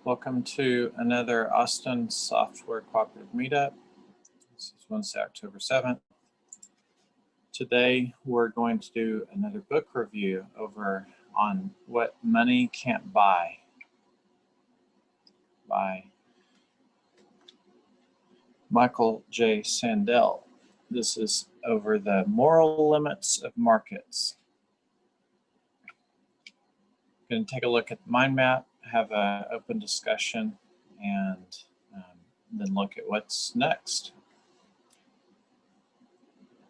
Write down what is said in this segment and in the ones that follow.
Welcome to another Austin Software Cooperative Meetup. This is Wednesday, October 7th. Today, we're going to do another book review over on What Money Can't Buy by Michael J. Sandel. This is over the moral limits of markets. Going to take a look at the mind map, have an open discussion, and then look at what's next.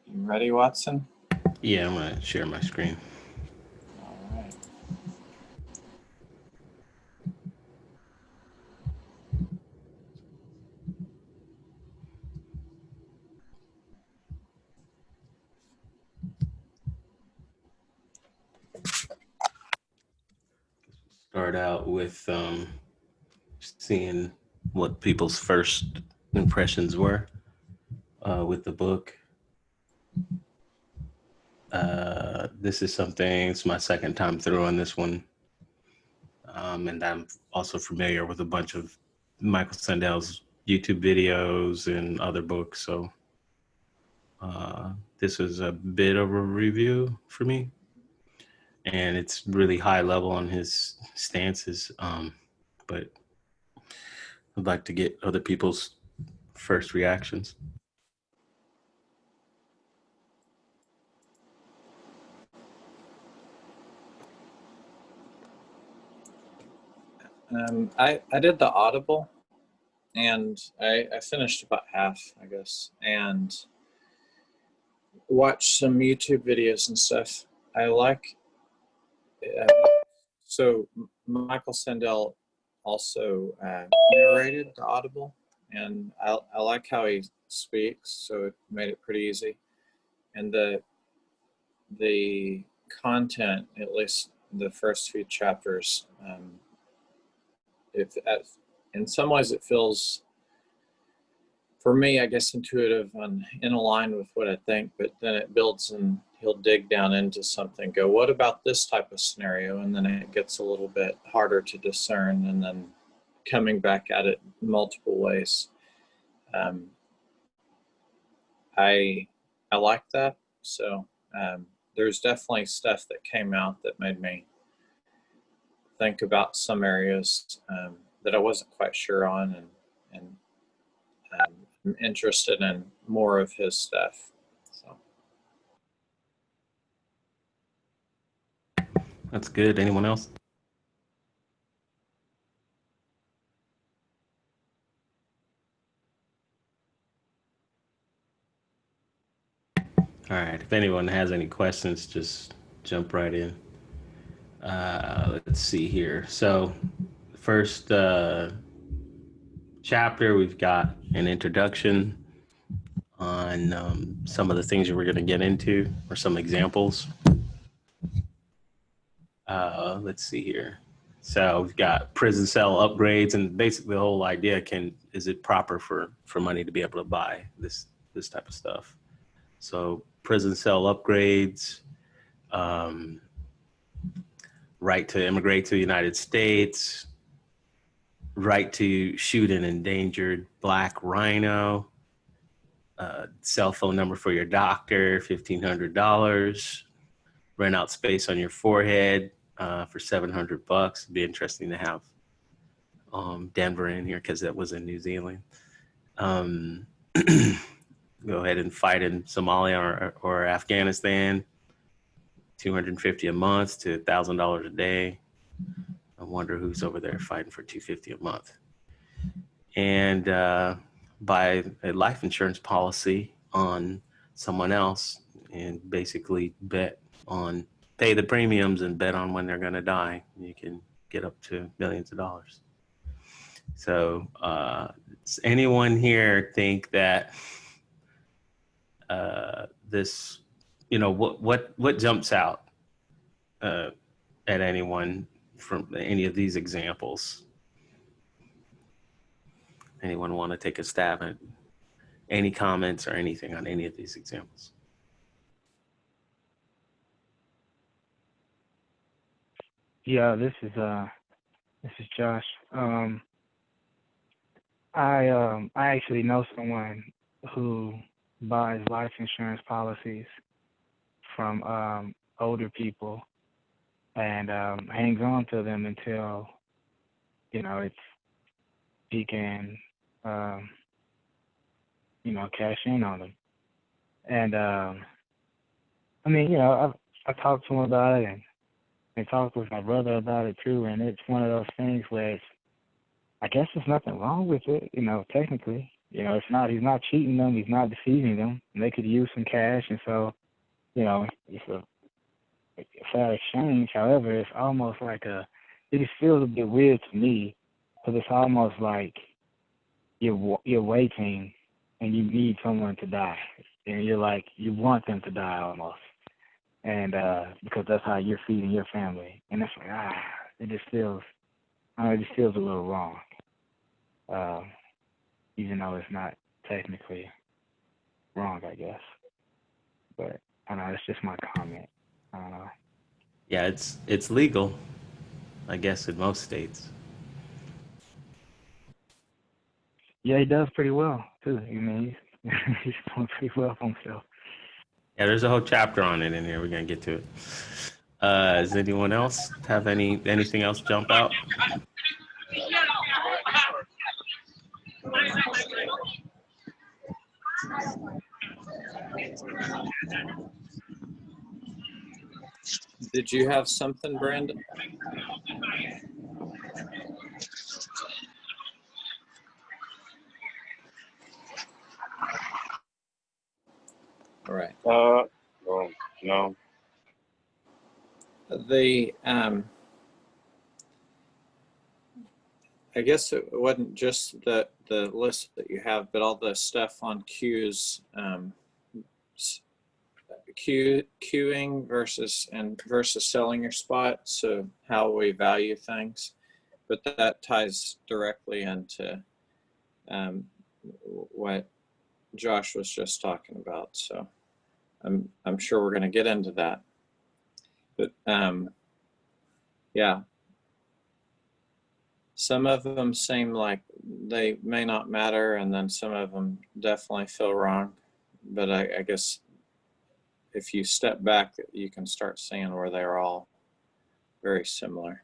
You ready, Watson? Yeah, I'm going to share my screen. All right. Start out with seeing what people's first impressions were with the book. This is something, it's my second time through on this one. And I'm also familiar with a bunch of Michael Sandel's YouTube videos and other books. So this was a bit of a review for me. And it's really high level on his stances, but I'd like to get other people's first reactions. I did the Audible, and I finished about half, I guess, and watched some YouTube videos and stuff. I like, so Michael Sandel also narrated the Audible, and I like how he speaks, so it made it pretty easy. And the content, at least the first few chapters, in some ways it feels, for me, I guess, intuitive and in line with what I think, but then it builds and he'll dig down into something, go, what about this type of scenario? And then it gets a little bit harder to discern, and then coming back at it multiple ways. I like that. So there's definitely stuff that came out that made me think about some areas that I wasn't quite sure on, and I'm interested in more of his stuff. So. That's good. Anyone else? All right. If anyone has any questions, just jump right in. Let's see here. So first chapter, we've got an introduction on some of the things that we're going to get into, or some examples. Let's see here. So we've got prison cell upgrades, and basically the whole idea, is it proper for money to be able to buy this type of stuff? So prison cell upgrades, right to immigrate to the United States, right to shoot an endangered black rhino, cell phone number for your doctor, $1,500, rent out space on your forehead for $700. It'd be interesting to have Denver in here because that was in New Zealand. Go ahead and fight in Somalia or Afghanistan, $250 a month to $1,000 a day. I wonder who's over there fighting for $250 a month. And buy a life insurance policy on someone else, and basically pay the premiums and bet on when they're going to die. You can get up to millions of dollars. So does anyone here think that this, what jumps out at anyone from any of these examples? Anyone want to take a stab at any comments or anything on any of these examples? Yeah, this is This is Josh. I actually know someone who buys life insurance policies from older people and hangs on to them until it's he can cash in on them. And I mean, I talked to him about it, and I talked with my brother about it too, and it's one of those things where I guess there's nothing wrong with it, technically. It's not, he's not cheating them, he's not deceiving them, and they could use some cash, and so, it's a fair exchange. However, it's almost like it just feels a bit weird to me, because it's almost like you're waiting and you need someone to die, and you want them to die almost, and because that's how you're feeding your family, and it's like it just feels a little wrong, even though it's not technically wrong, I guess. But I don't know, it's just my comment. I don't know. Yeah, it's legal, I guess, in most states. Yeah, he does pretty well too. I mean, he's doing pretty well for himself. Yeah, there's a whole chapter on it in here. We're gonna get to it. Does anyone else have anything else jump out? Did you have something, Brandon? All right. Well, no. I guess it wasn't just the list that you have, but all the stuff on queues, queuing versus selling your spot. So how we value things, but that ties directly into what Josh was just talking about. So I'm sure we're going to get into that, but yeah. Some of them seem like they may not matter, and then some of them definitely feel wrong. But I guess if you step back, you can start seeing where they're all very similar.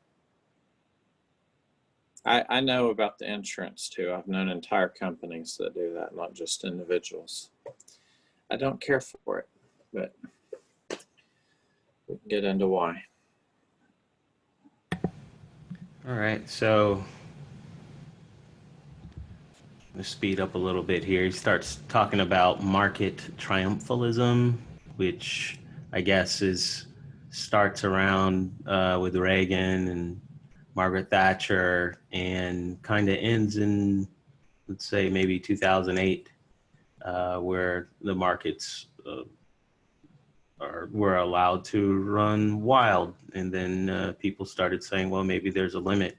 I know about the insurance too. I've known entire companies that do that, not just individuals. I don't care for it, but we can get into why. All right, so let's speed up a little bit here. He starts talking about market triumphalism, which I guess starts around with Reagan and Margaret Thatcher and kind of ends in, let's say, maybe 2008, where the markets were allowed to run wild. And then people started saying, well, maybe there's a limit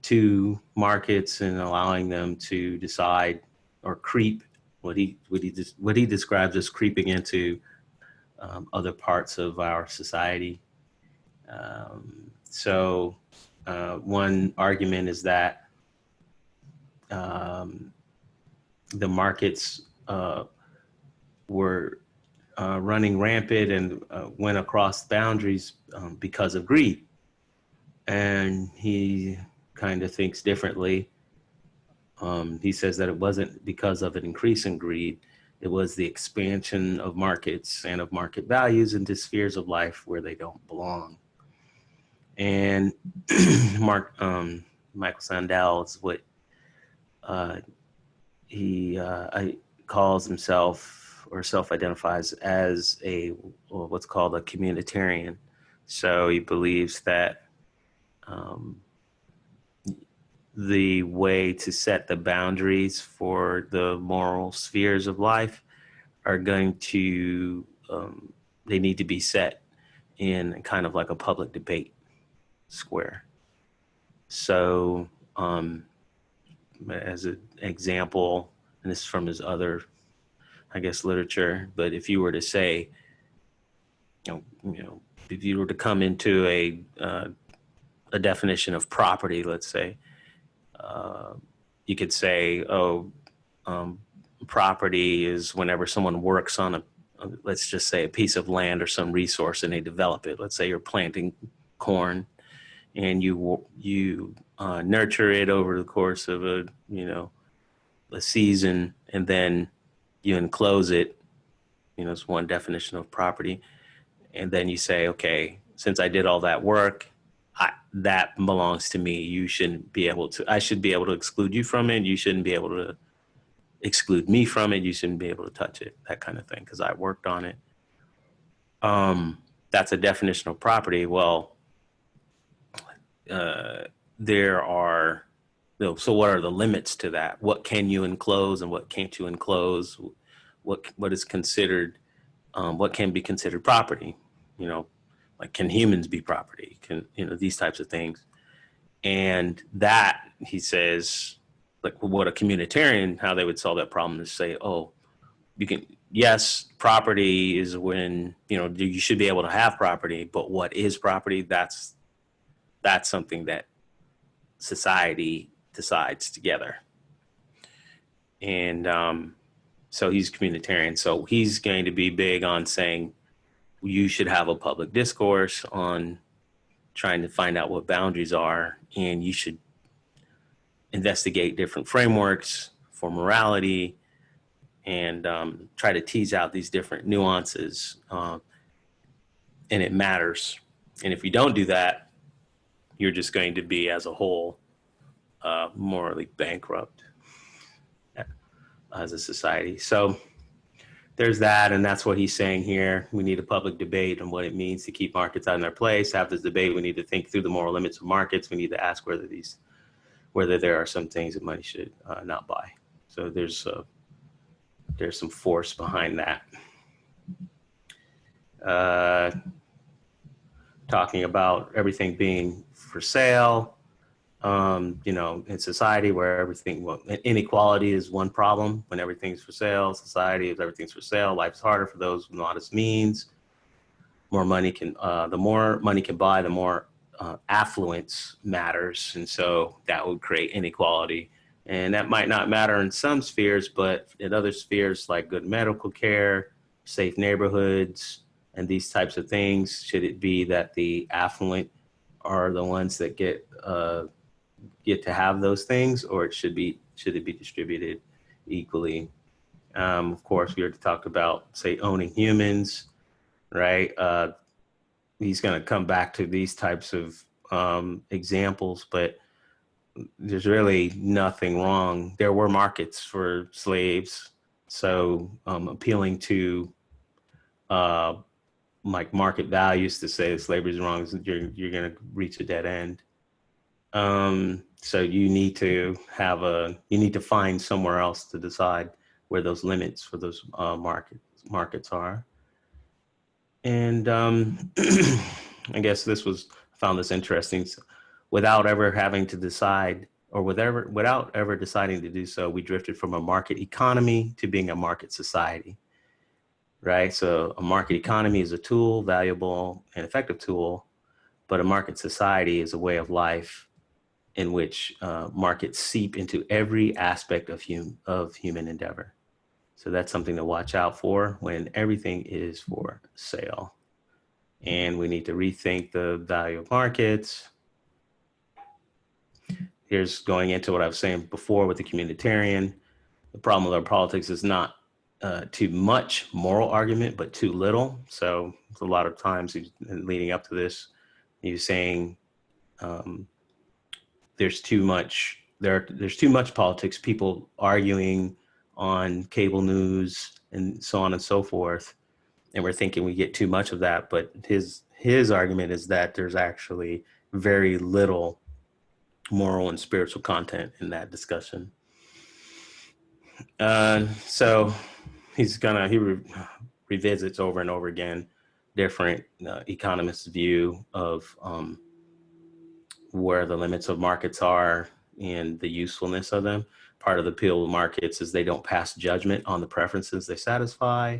to markets and allowing them to decide or creep, what he describes as creeping into other parts of our society. So one argument is that the markets were running rampant and went across boundaries because of greed. And he kind of thinks differently. He says that it wasn't because of an increase in greed. It was the expansion of markets and of market values into spheres of life where they don't belong. And Michael Sandel is what he calls himself or self-identifies as what's called a communitarian. So he believes that the way to set the boundaries for the moral spheres of life are going to, they need to be set in kind of like a public debate square. So as an example, and this is from his other, I guess, literature, but if you were to say, if you were to come into a a definition of property, let's say, you could say, property is whenever someone works on let's just say a piece of land or some resource and they develop it. Let's say you're planting corn and you nurture it over the course of a season, and then you enclose it. It's one definition of property. And then you say, okay, since I did all that work, that belongs to me. I should be able to exclude you from it. You shouldn't be able to exclude me from it. You shouldn't be able to touch it, that kind of thing, because I worked on it. That's a definition of property. Well, there are, so what are the limits to that? What can you enclose and what can't you enclose? What is considered, what can be considered property? Like, can humans be property? Can, these types of things. And that, he says, like what a communitarian, how they would solve that problem is say, yes, property is when, you should be able to have property, but what is property? That's something that society decides together. And so he's communitarian. So he's going to be big on saying you should have a public discourse on trying to find out what boundaries are, and you should investigate different frameworks for morality and try to tease out these different nuances. And it matters. And if you don't do that, you're just going to be, as a whole, morally bankrupt as a society. So there's that, and that's what he's saying here. We need a public debate on what it means to keep markets out in their place. Have this debate. We need to think through the moral limits of markets. We need to ask whether there are some things that money should not buy. So there's some force behind that. Talking about everything being for sale, in society where inequality is one problem. When everything's for sale, society, if everything's for sale, life's harder for those with modest means. The more money can buy, the more affluence matters. And so that would create inequality. And that might not matter in some spheres, but in other spheres like good medical care, safe neighborhoods, and these types of things, should it be that the affluent are the ones that get to have those things, or should it be distributed equally? Of course, we already talked about, say, owning humans, right? He's going to come back to these types of examples, but there's really nothing wrong. There were markets for slaves, so appealing to like market values to say slavery is wrong, you're going to reach a dead end. So you need to find somewhere else to decide where those limits for those markets are. And I guess found this interesting. Without ever having to decide, or without ever deciding to do so, we drifted from a market economy to being a market society, right? So a market economy is a tool, valuable and effective tool, but a market society is a way of life in which markets seep into every aspect of human endeavor. So that's something to watch out for when everything is for sale. And we need to rethink the value of markets. Here's going into what I was saying before with the communitarian. The problem with our politics is not too much moral argument, but too little. So a lot of times leading up to this, he was saying there's too much politics, people arguing on cable news and so on and so forth. And we're thinking we get too much of that. But his argument is that there's actually very little moral and spiritual content in that discussion. So he revisits over and over again different economists' view of where the limits of markets are and the usefulness of them. Part of the appeal of markets is they don't pass judgment on the preferences they satisfy.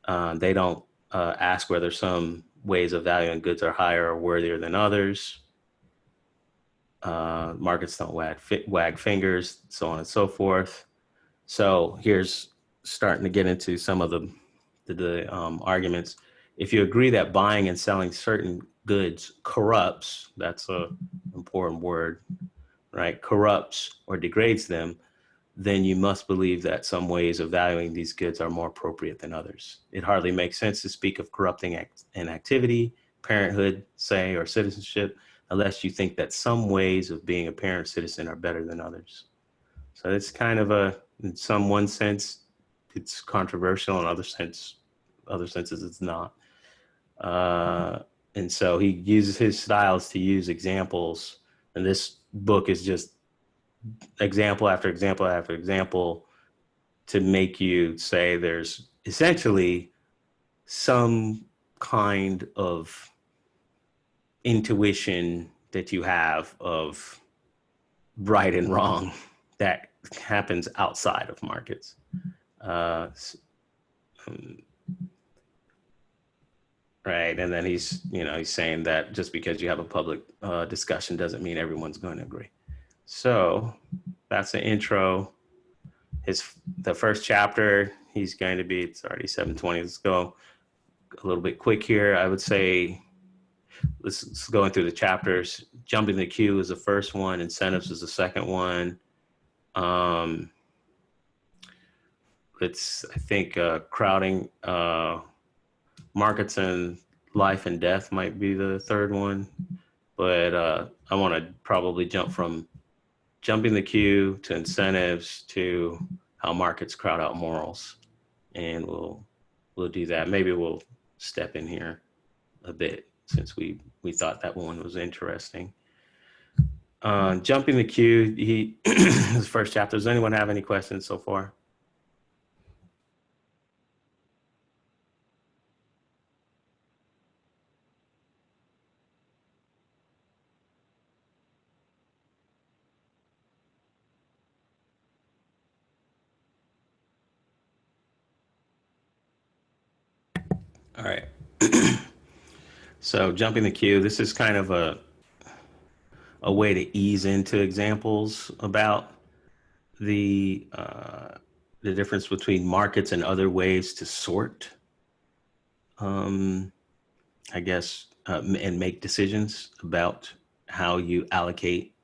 They don't ask whether some ways of valuing goods are higher or worthier than others. Markets don't wag fingers, so on and so forth. So here's starting to get into some of the arguments. If you agree that buying and selling certain goods corrupts, that's an important word, right? Corrupts or degrades them, then you must believe that some ways of valuing these goods are more appropriate than others. It hardly makes sense to speak of corrupting an activity, parenthood, say, or citizenship, unless you think that some ways of being a parent citizen are better than others. So it's kind of in some one sense, it's controversial. In other senses, it's not. And so he uses his styles to use examples. And this book is just example after example after example to make you say there's essentially some kind of intuition that you have of right and wrong that happens outside of markets. Right. And then he's saying that just because you have a public discussion doesn't mean everyone's going to agree. So that's the intro. The first chapter, he's going to be, it's already 7:20. Let's go a little bit quick here. I would say, let's go through the chapters. Jumping the queue is the first one. Incentives is the second one. I think crowding markets and life and death might be the third one. But I want to probably jump from jumping the queue to incentives to how markets crowd out morals. And we'll do that. Maybe we'll step in here a bit since we thought that one was interesting. Jumping the queue, his first chapter. Does anyone have any questions so far? All right. So jumping the queue, this is kind of a way to ease into examples about the difference between markets and other ways to sort, I guess, and make decisions about how you allocate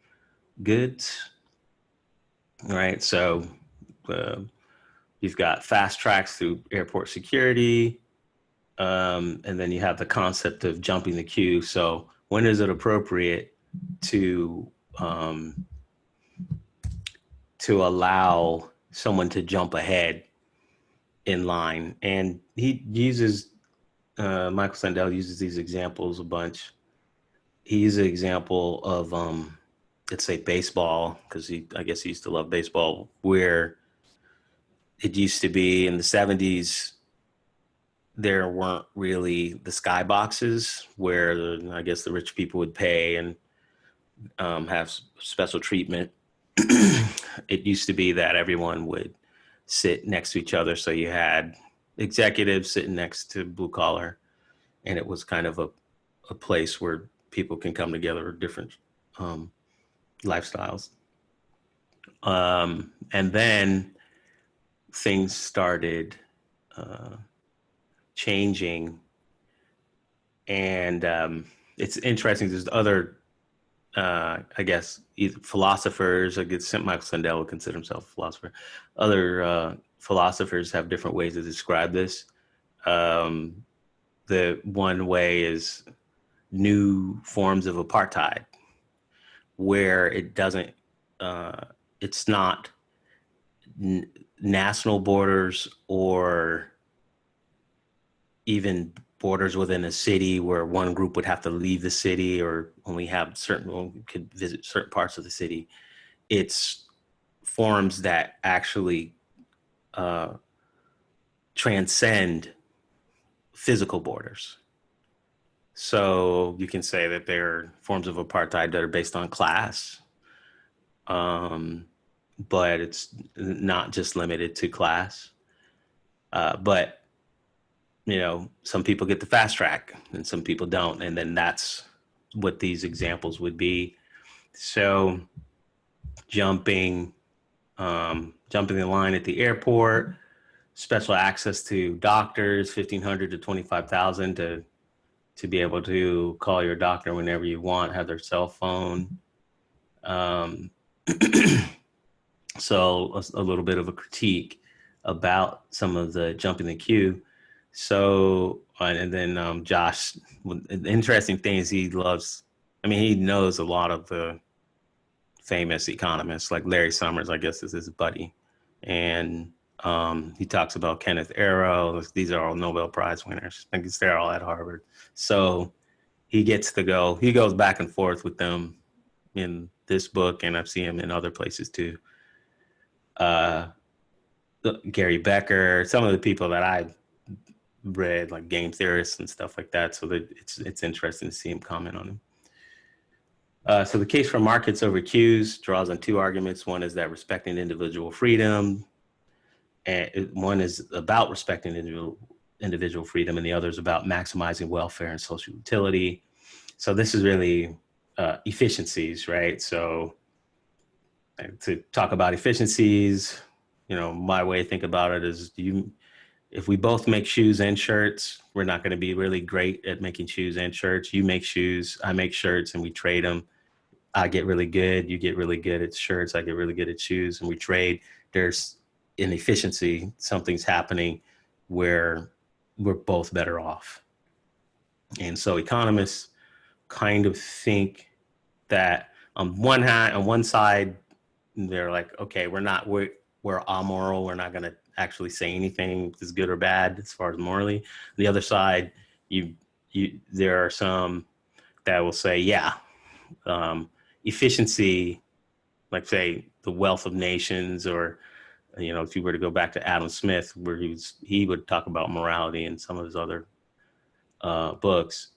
goods. All right. So you've got fast tracks through airport security. And then you have the concept of jumping the queue. So when is it appropriate to allow someone to jump ahead in line? And he uses, Michael Sandel uses these examples a bunch. He uses an example of, let's say baseball, because I guess he used to love baseball, where it used to be in the 70s, there weren't really the skyboxes where I guess the rich people would pay and have special treatment. It used to be that everyone would sit next to each other. So you had executives sitting next to blue collar, and it was kind of a place where people can come together with different lifestyles. And then things started changing, and it's interesting. There's other, I guess, either philosophers. I guess Michael Sandel would consider himself a philosopher. Other philosophers have different ways to describe this. The one way is new forms of apartheid, where it doesn't, it's not national borders or even borders within a city where one group would have to leave the city or only have could visit certain parts of the city. It's forms that actually transcend physical borders. So you can say that there are forms of apartheid that are based on class, but it's not just limited to class. But some people get the fast track and some people don't. And then that's what these examples would be. So jumping the line at the airport, special access to doctors, 1,500 to 25,000 to be able to call your doctor whenever you want, have their cell phone. So a little bit of a critique about some of the jumping the queue. So, and then Josh, the interesting thing is he knows a lot of the famous economists, like Larry Summers, I guess is his buddy. And he talks about Kenneth Arrow. These are all Nobel Prize winners. I think they're all at Harvard. So he goes back and forth with them in this book, and I've seen him in other places too. Gary Becker, some of the people that I've read, like game theorists and stuff like that. So that it's interesting to see him comment on him. So the case for markets over queues draws on two arguments. One is that respecting individual freedom, and one is about respecting individual freedom, and the other is about maximizing welfare and social utility. So this is really efficiencies, right? So to talk about efficiencies, my way to think about it is if we both make shoes and shirts, we're not going to be really great at making shoes and shirts. You make shoes, I make shirts, and we trade them. I get really good. You get really good at shirts. I get really good at shoes, and we trade. There's an efficiency. Something's happening where we're both better off. And so economists kind of think that on one side, they're like, okay, we're amoral. We're not going to actually say anything is good or bad as far as morally. On the other side, there are some that will say, yeah, efficiency, like say the Wealth of Nations, or if you were to go back to Adam Smith, where he would talk about morality in some of his other books.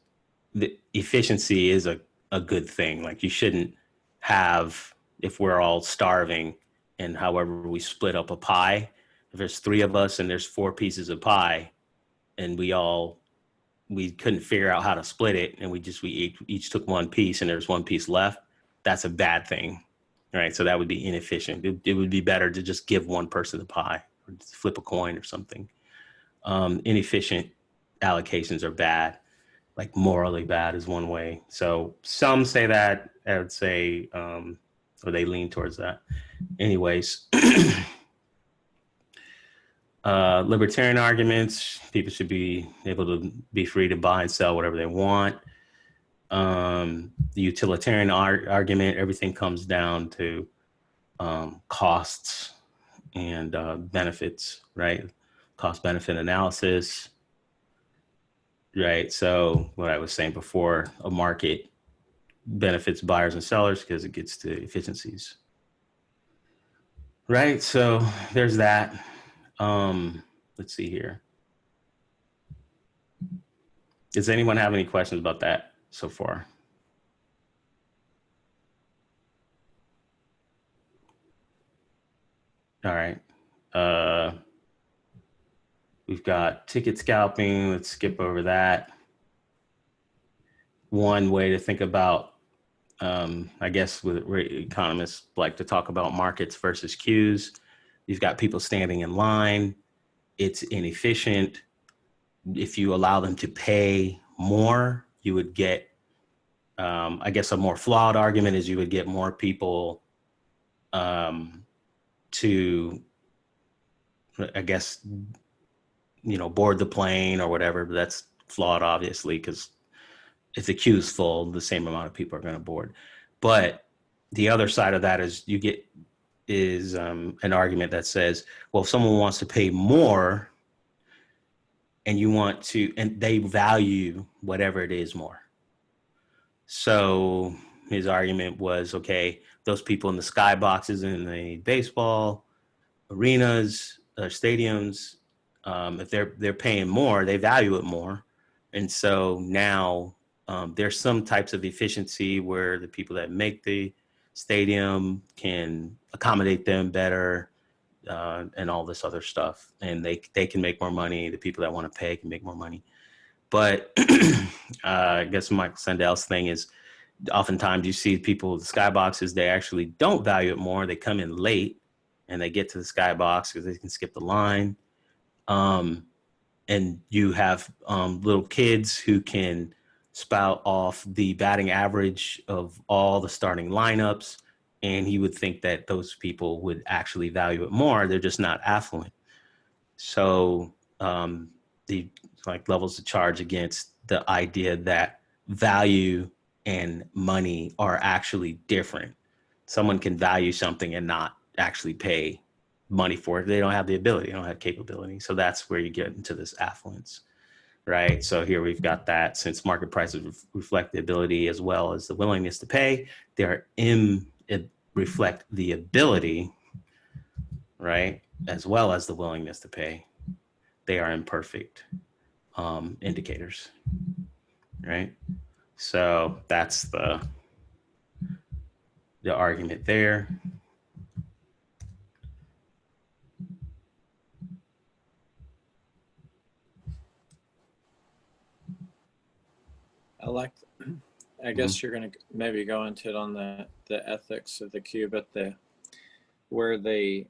The efficiency is a good thing. Like you shouldn't have, if we're all starving and however we split up a pie, if there's 3 of us and there's 4 pieces of pie and we couldn't figure out how to split it, and we each took 1 piece and there's 1 piece left, that's a bad thing, right? So that would be inefficient. It would be better to just give 1 person the pie or flip a coin or something. Inefficient allocations are bad, like morally bad is one way. So some say that, I would say, or they lean towards that. Anyways, libertarian arguments, people should be able to be free to buy and sell whatever they want. The utilitarian argument, everything comes down to costs and benefits, right? Cost-benefit analysis, right? So what I was saying before, a market benefits buyers and sellers because it gets to efficiencies, right? So there's that. Let's see here. Does anyone have any questions about that so far? All right. We've got ticket scalping. Let's skip over that. One way to think about, I guess, where economists like to talk about markets versus queues. You've got people standing in line. It's inefficient. If you allow them to pay more, you would get, I guess a more flawed argument is you would get more people to, I guess, board the plane or whatever. But that's flawed, obviously, because if the queue's full, the same amount of people are going to board. But the other side of that is an argument that says, well, if someone wants to pay more and they value whatever it is more. So his argument was, okay, those people in the skyboxes in the baseball arenas or stadiums, if they're paying more, they value it more. And so now there's some types of efficiency where the people that make the stadium can accommodate them better, and all this other stuff. And they can make more money. The people that want to pay can make more money. But I guess Michael Sandel's thing is oftentimes you see people with the skyboxes, they actually don't value it more. They come in late and they get to the skybox because they can skip the line. And you have little kids who can spout off the batting average of all the starting lineups. And he would think that those people would actually value it more. They're just not affluent. So the like levels of charge against the idea that value and money are actually different. Someone can value something and not actually pay money for it. They don't have the ability, they don't have capability. So that's where you get into this affluence, right? So here we've got that since market prices reflect the ability as well as the willingness to pay, it reflect the ability, right? As well as the willingness to pay. They are imperfect indicators, right? So that's the argument there. I guess you're going to maybe go into it on the ethics of the cube at where they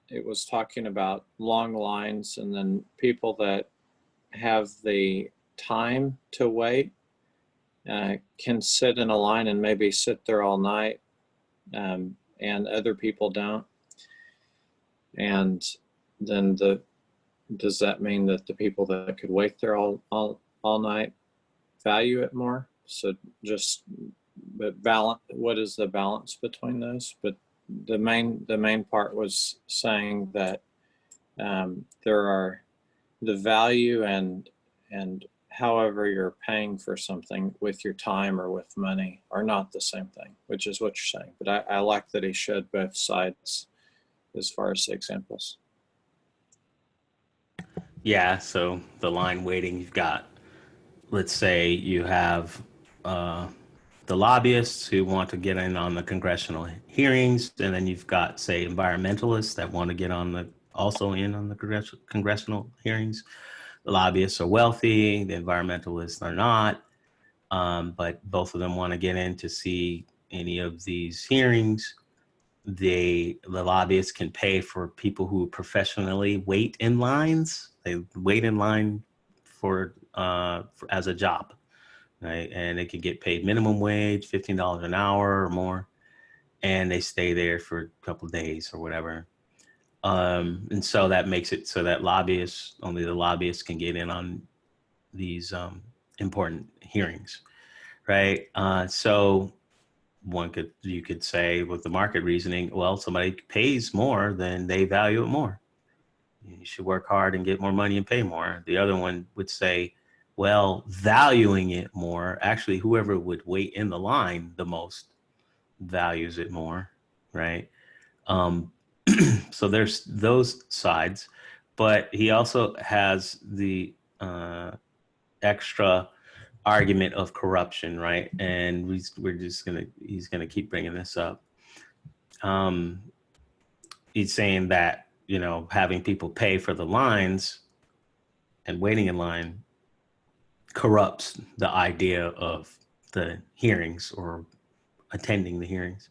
it was talking about long lines and then people that have the time to wait can sit in a line and maybe sit there all night, and other people don't. And then does that mean that the people that could wait there all night value it more? So what is the balance between those? But the main part was saying that there are the value and however you're paying for something with your time or with money are not the same thing, which is what you're saying. But I like that he showed both sides as far as the examples. Yeah, so the line waiting, you've got, let's say you have the lobbyists who want to get in on the congressional hearings, and then you've got, say, environmentalists that want to get also in on the congressional hearings. The lobbyists are wealthy, the environmentalists are not, but both of them want to get in to see any of these hearings. The lobbyists can pay for people who professionally wait in lines. They wait in line for as a job, right? And they can get paid minimum wage, $15 an hour or more, and they stay there for a couple of days or whatever. And so that makes it so that only the lobbyists can get in on these important hearings, right? So you could say with the market reasoning, well, somebody pays more, then they value it more. You should work hard and get more money and pay more. The other one would say, well, valuing it more, actually, whoever would wait in the line the most values it more, right? So there's those sides, but he also has the extra argument of corruption, right? And he's gonna keep bringing this up. He's saying that, having people pay for the lines and waiting in line corrupts the idea of the hearings or attending the hearings.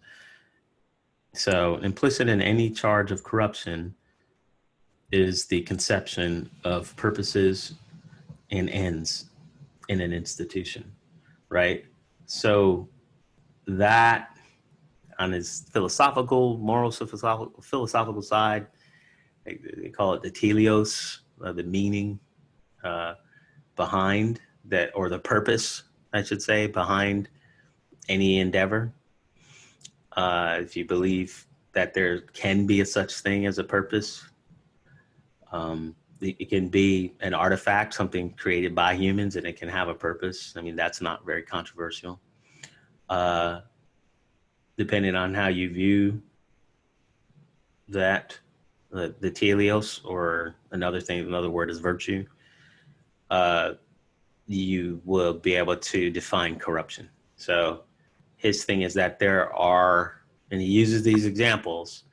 So implicit in any charge of corruption is the conception of purposes and ends in an institution, right? So that on his moral philosophical side, they call it the teleos, the meaning behind that, or the purpose, I should say, behind any endeavor. If you believe that there can be such thing as a purpose, it can be an artifact, something created by humans, and it can have a purpose. I mean, that's not very controversial. Depending on how you view that, the teleos, or another word is virtue, you will be able to define corruption. So his thing is that and he uses these examples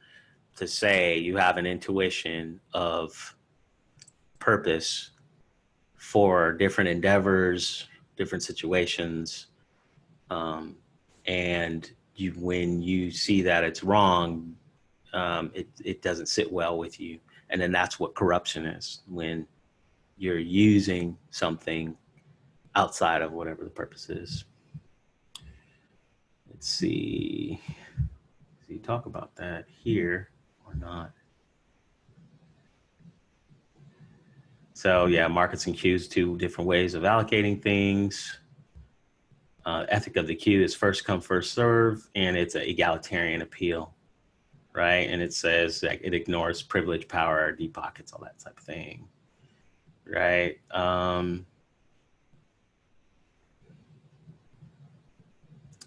to say you have an intuition of purpose for different endeavors different situations. And when you see that it's wrong, it doesn't sit well with you. And then that's what corruption is, when you're using something outside of whatever the purpose is. Let's see. Does he talk about that here or not? So yeah, markets and queues, two different ways of allocating things. Ethic of the queue is first come, first serve, and it's an egalitarian appeal, right? And it says that it ignores privilege, power, deep pockets, all that type of thing, right? And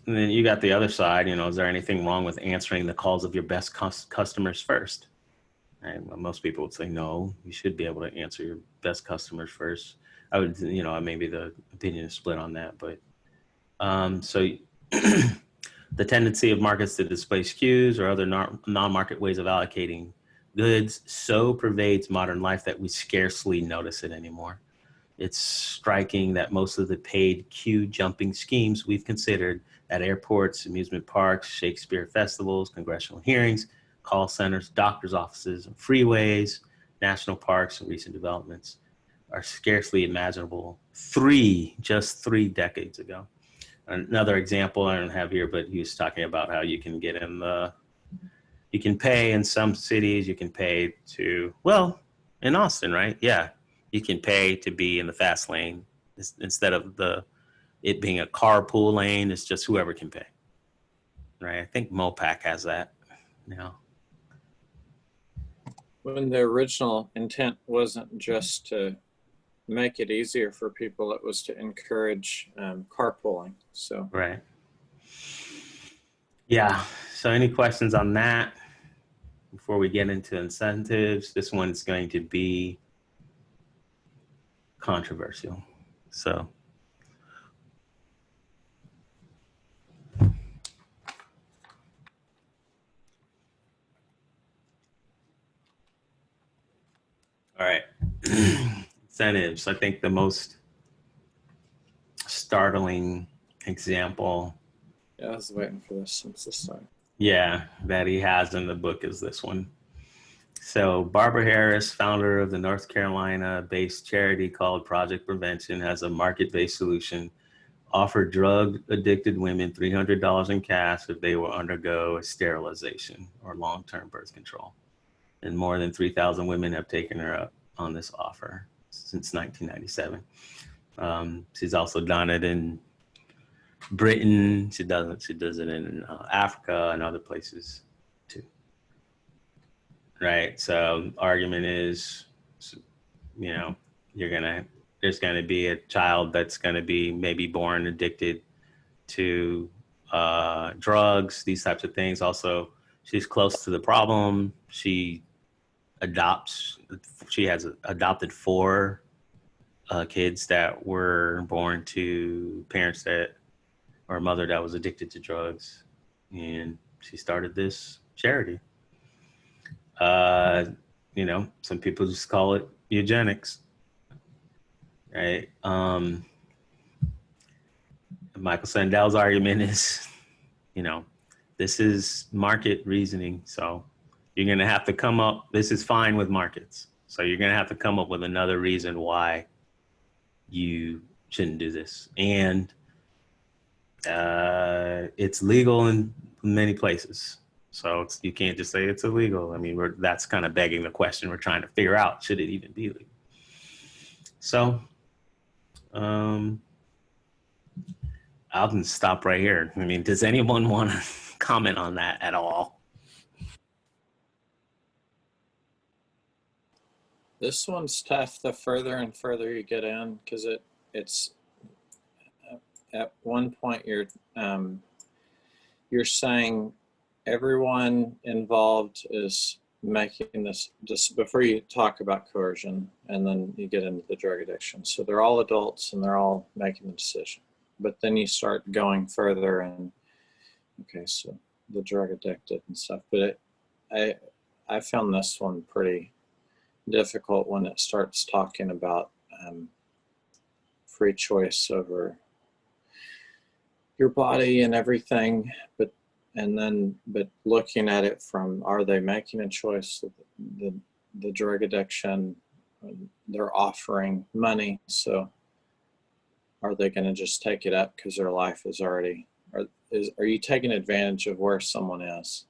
then you got the other side, is there anything wrong with answering the calls of your best customers first? Right? Well, most people would say, no, you should be able to answer your best customers first. I would, maybe the opinion is split on that, but so the tendency of markets to displace queues or other non-market ways of allocating goods so pervades modern life that we scarcely notice it anymore. It's striking that most of the paid queue jumping schemes we've considered at airports, amusement parks, Shakespeare festivals, congressional hearings, call centers, doctors' offices, and freeways, national parks, and recent developments are scarcely imaginable just three decades ago. Another example I don't have here, but he was talking about how you can get you can pay in some cities, you can pay in Austin, right? Yeah, you can pay to be in the fast lane instead of it being a carpool lane. It's just whoever can pay, right? I think Mopac has that now. When the original intent wasn't just to make it easier for people, it was to encourage carpooling. So right. Yeah. So any questions on that before we get into incentives? This one's going to be controversial. So all right. Incentives. I think the most startling example. yeah, I was waiting for this since the start. Yeah, that he has in the book is this one. So Barbara Harris, founder of the North Carolina-based charity called Project Prevention, has a market-based solution. Offered drug-addicted women $300 in cash if they will undergo a sterilization or long-term birth control. And more than 3,000 women have taken her up on this offer since 1997. She's also done it in Britain. She does it in Africa and other places too. Right. So argument is, there's gonna be a child that's gonna be maybe born addicted to drugs, these types of things. Also, she's close to the problem. She has adopted 4 kids that were born to parents or a mother that was addicted to drugs, and she started this charity. Some people just call it eugenics, right? Michael Sandel's argument is, this is market reasoning. So you're going to have to come up, this is fine with markets. So you're going to have to come up with another reason why you shouldn't do this. And it's legal in many places. So you can't just say it's illegal. I mean, that's kind of begging the question we're trying to figure out. Should it even be legal? So I'll just stop right here. I mean, does anyone want to comment on that at all? This one's tough the further and further you get in, because it's at one point you're saying everyone involved is making this, just before you talk about coercion, and then you get into the drug addiction. So they're all adults and they're all making the decision. But then you start going further and, okay, so the drug addicted and stuff. But I found this one pretty difficult when it starts talking about free choice over your body and everything, but looking at it from, are they making a choice? The drug addiction, they're offering money, so are they going to just take it up because their life is already, are you taking advantage of where someone is?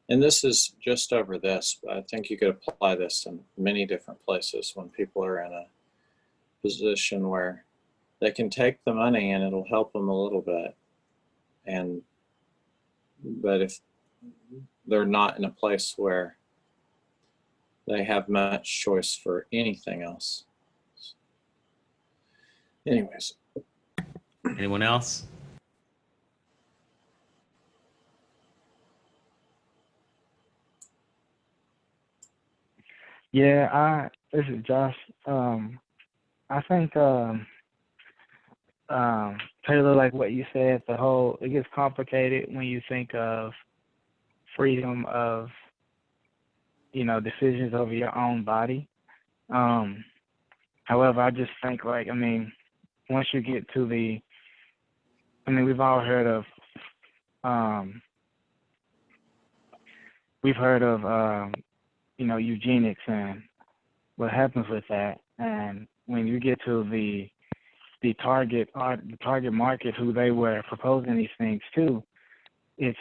And this is just over this, but I think you could apply this in many different places when people are in a position where they can take the money and it'll help them a little bit. But if they're not in a place where they have much choice for anything else. Anyways. Anyone else? Yeah, this is Josh. I think Taylor, like what you said, it gets complicated when you think of freedom of, decisions over your own body. However, I just think once you get to we've all heard of, eugenics and what happens with that. And when you get to the target market who they were proposing these things to, it's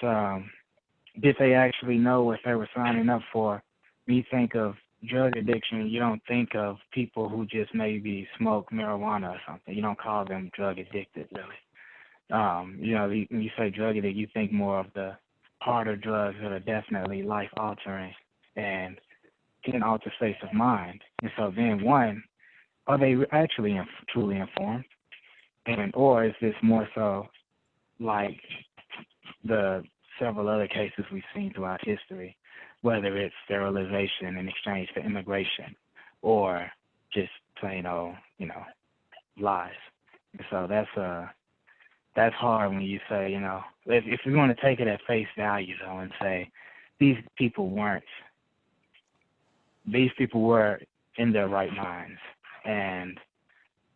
did they actually know what they were signing up for? When you think of drug addiction, you don't think of people who just maybe smoke marijuana or something. You don't call them drug addicted, really. When you say drug addict, you think more of the harder drugs that are definitely life altering and can alter states of mind. And so then are they actually truly informed? Or is this more so like the several other cases we've seen throughout history, whether it's sterilization in exchange for immigration or just plain old, lies. And so that's hard when you say, if you're going to take it at face value though and say these people were in their right minds, and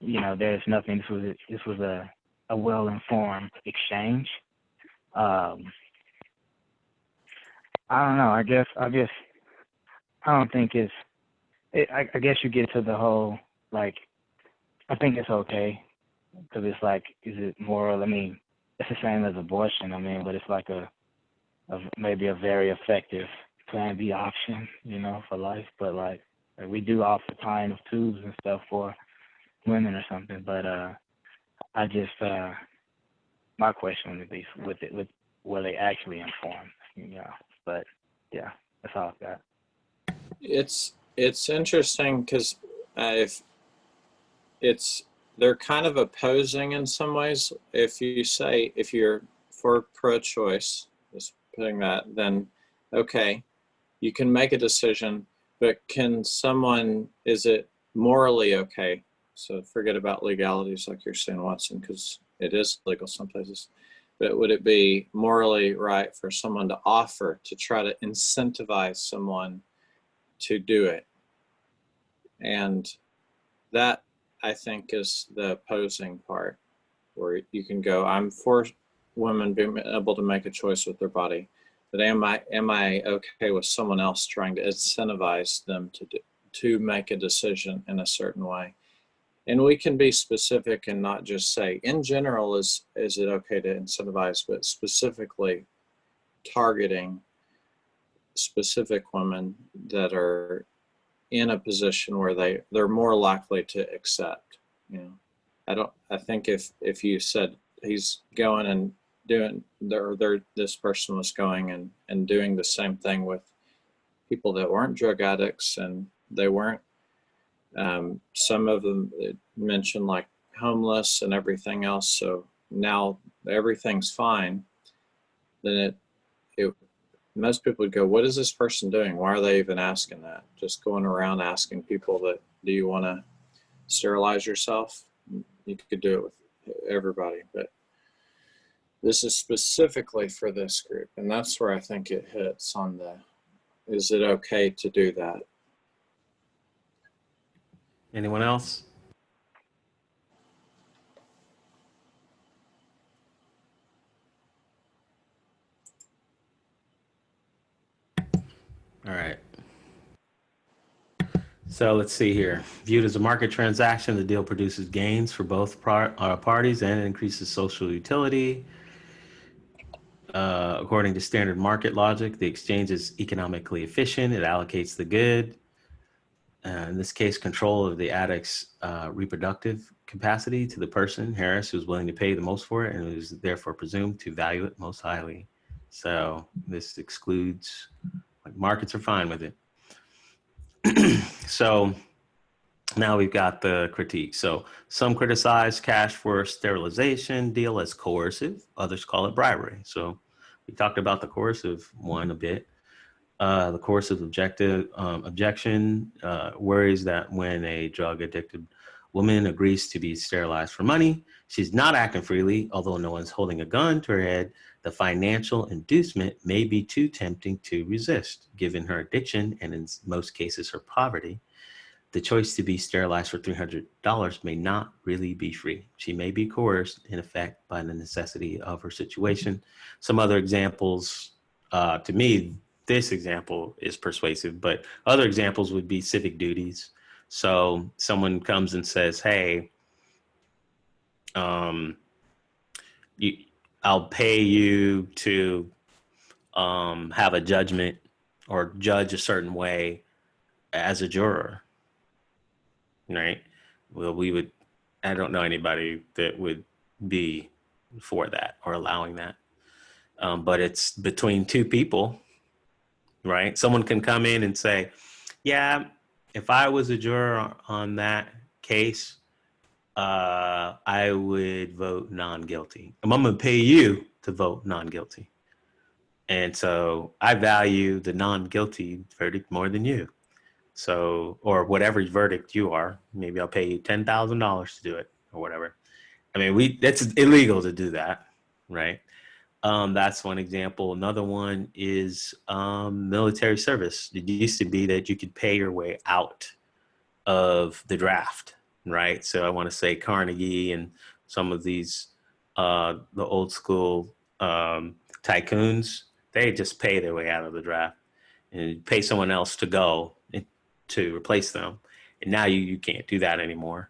there's nothing. This was a well-informed exchange. I don't know. I guess I don't think I guess you get to the whole I think it's okay because it's is it moral? It's the same as abortion. But it's like maybe a very effective Plan B option, for life. But we do offer tying of tubes and stuff for women or something. But I just my question would be with were they actually informed? But yeah, that's all I've got. It's interesting because they're kind of opposing in some ways. If you're for pro-choice, just putting that, then okay, you can make a decision, but is it morally okay? So forget about legalities like you're saying, Watson, because it is legal some places. But would it be morally right for someone to offer to try to incentivize someone to do it? And that, I think, is the opposing part, where you can go, I'm for women being able to make a choice with their body, but am I okay with someone else trying to incentivize them to make a decision in a certain way? And we can be specific and not just say, in general, is it okay to incentivize, but specifically targeting specific women that are in a position where they're more likely to accept. I think if you said he's going and doing, this person was going and doing the same thing with people that weren't drug addicts, and they weren't, some of them mentioned like homeless and everything else, so now everything's fine, then most people would go, what is this person doing? Why are they even asking that? Just going around asking people that, do you want to sterilize yourself? You could do it with everybody, but this is specifically for this group. And that's where I think it hits on is it okay to do that? Anyone else? All right. So let's see here. Viewed as a market transaction, the deal produces gains for both parties and it increases social utility. According to standard market logic, the exchange is economically efficient. It allocates the good. In this case, control of the addict's reproductive capacity to the person, Harris, who's willing to pay the most for it and who's therefore presumed to value it most highly. So this excludes, like, markets are fine with it. So now we've got the critique. So some criticize cash for sterilization deal as coercive. Others call it bribery. So we talked about the coercive one a bit. The coercive objection worries that when a drug addicted woman agrees to be sterilized for money, she's not acting freely, although no one's holding a gun to her head. The financial inducement may be too tempting to resist, given her addiction and in most cases her poverty. The choice to be sterilized for $300 may not really be free. She may be coerced, in effect, by the necessity of her situation. Some other examples, to me, this example is persuasive, but other examples would be civic duties. So someone comes and says, hey, I'll pay you to have a judgment or judge a certain way as a juror. Right. Well, I don't know anybody that would be for that or allowing that. But it's between two people, right? Someone can come in and say, yeah, if I was a juror on that case, I would vote non-guilty. I'm going to pay you to vote non-guilty. And so I value the non-guilty verdict more than you. So, or whatever verdict you are, maybe I'll pay you $10,000 to do it or whatever. I mean, that's illegal to do that, right? That's one example. Another one is military service. It used to be that you could pay your way out of the draft, right? So I want to say Carnegie and some of these, the old school tycoons, they just pay their way out of the draft and pay someone else to go to replace them. And now you can't do that anymore.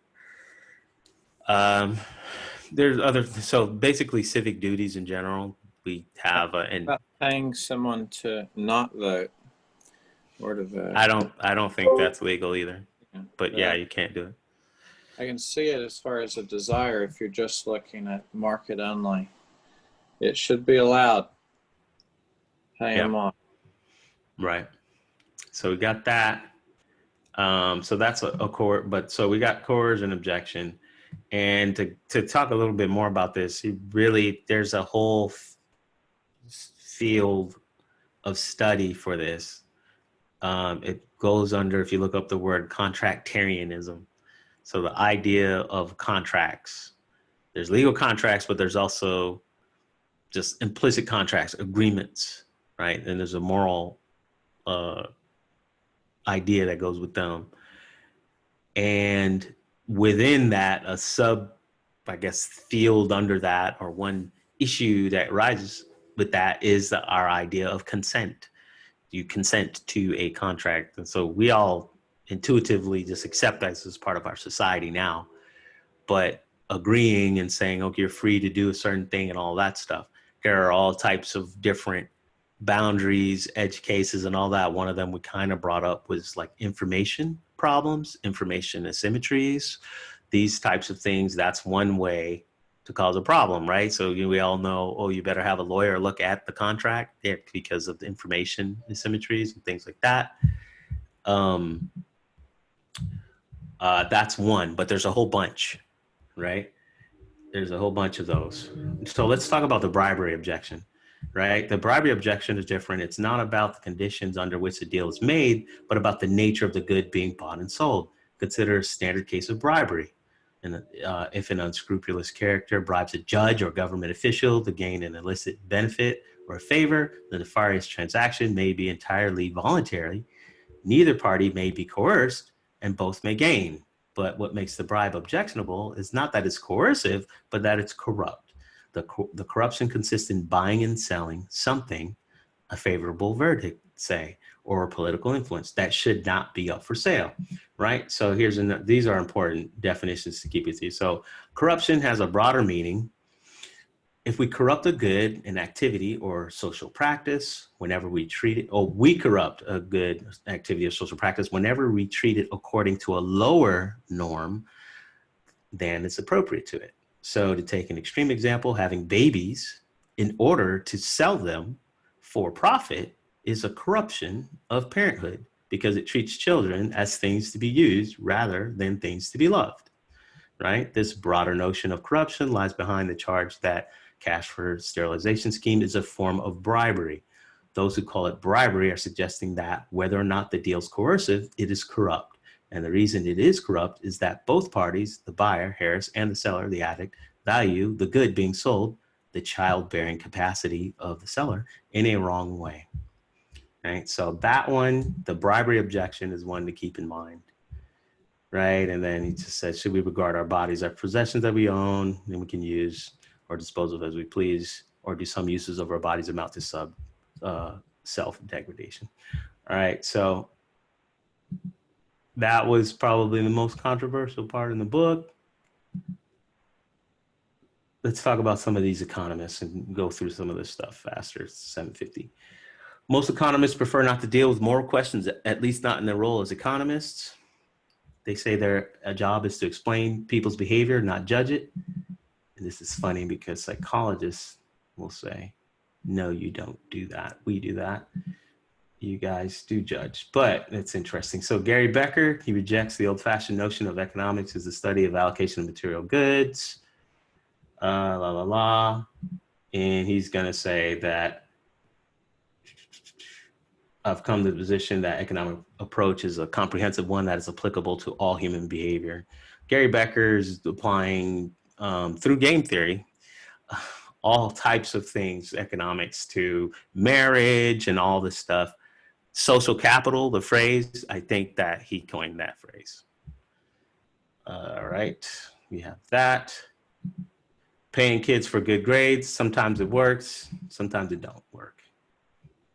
There's other, so basically civic duties in general, we have about paying someone to not vote or to vote. I don't think that's legal either, but yeah, you can't do it. I can see it as far as a desire. If you're just looking at market only, it should be allowed. Pay them off. Right. So we got that. So that's a core, but so we got coercion objection. And to talk a little bit more about this, there's a whole field of study for this. It goes under, if you look up the word contractarianism. So the idea of contracts, there's legal contracts, but there's also just implicit contracts, agreements, right? And there's a moral idea that goes with them. And within that, a field under that, or one issue that rises with that is our idea of consent. You consent to a contract. And so we all intuitively just accept that as part of our society now. But agreeing and saying, okay, you're free to do a certain thing and all that stuff. There are all types of different boundaries, edge cases, and all that. One of them we kind of brought up was like information problems, information asymmetries, these types of things. That's one way to cause a problem, right? So we all know, you better have a lawyer look at the contract because of the information asymmetries and things like that. That's one, but there's a whole bunch, right? There's a whole bunch of those. So let's talk about the bribery objection, right? The bribery objection is different. It's not about the conditions under which the deal is made, but about the nature of the good being bought and sold. Consider a standard case of bribery. And if an unscrupulous character bribes a judge or government official to gain an illicit benefit or a favor, the nefarious transaction may be entirely voluntary. Neither party may be coerced, and both may gain. But what makes the bribe objectionable is not that it's coercive, but that it's corrupt. The corruption consists in buying and selling something, a favorable verdict, say, or political influence that should not be up for sale, right? So these are important definitions to keep with you. So corruption has a broader meaning. If we corrupt a good, an activity or social practice, whenever we treat it, or we corrupt a good activity or social practice, whenever we treat it according to a lower norm than is appropriate to it. So to take an extreme example, having babies in order to sell them for profit is a corruption of parenthood because it treats children as things to be used rather than things to be loved, right? This broader notion of corruption lies behind the charge that cash for sterilization scheme is a form of bribery. Those who call it bribery are suggesting that whether or not the deal's coercive, it is corrupt. And the reason it is corrupt is that both parties, the buyer, Harris, and the seller, the addict, value the good being sold, the childbearing capacity of the seller, in a wrong way. Right? So that one, the bribery objection, is one to keep in mind. Right? And then he just said, should we regard our bodies as possessions that we own and we can use or dispose of as we please, or do some uses of our bodies amount to self-degradation? All right, so that was probably the most controversial part in the book. Let's talk about some of these economists and go through some of this stuff faster. It's 7:50. Most economists prefer not to deal with moral questions, at least not in their role as economists. They say their job is to explain people's behavior, not judge it. And this is funny because psychologists will say, no, you don't do that. We do that. You guys do judge, but it's interesting. So Gary Becker, he rejects the old-fashioned notion of economics as the study of allocation of material goods, and he's going to say that I've come to the position that economic approach is a comprehensive one that is applicable to all human behavior. Gary Becker is applying through game theory all types of things, economics to marriage and all this stuff. Social capital, the phrase, I think that he coined that phrase. All right, we have that. Paying kids for good grades, sometimes it works, sometimes it don't work.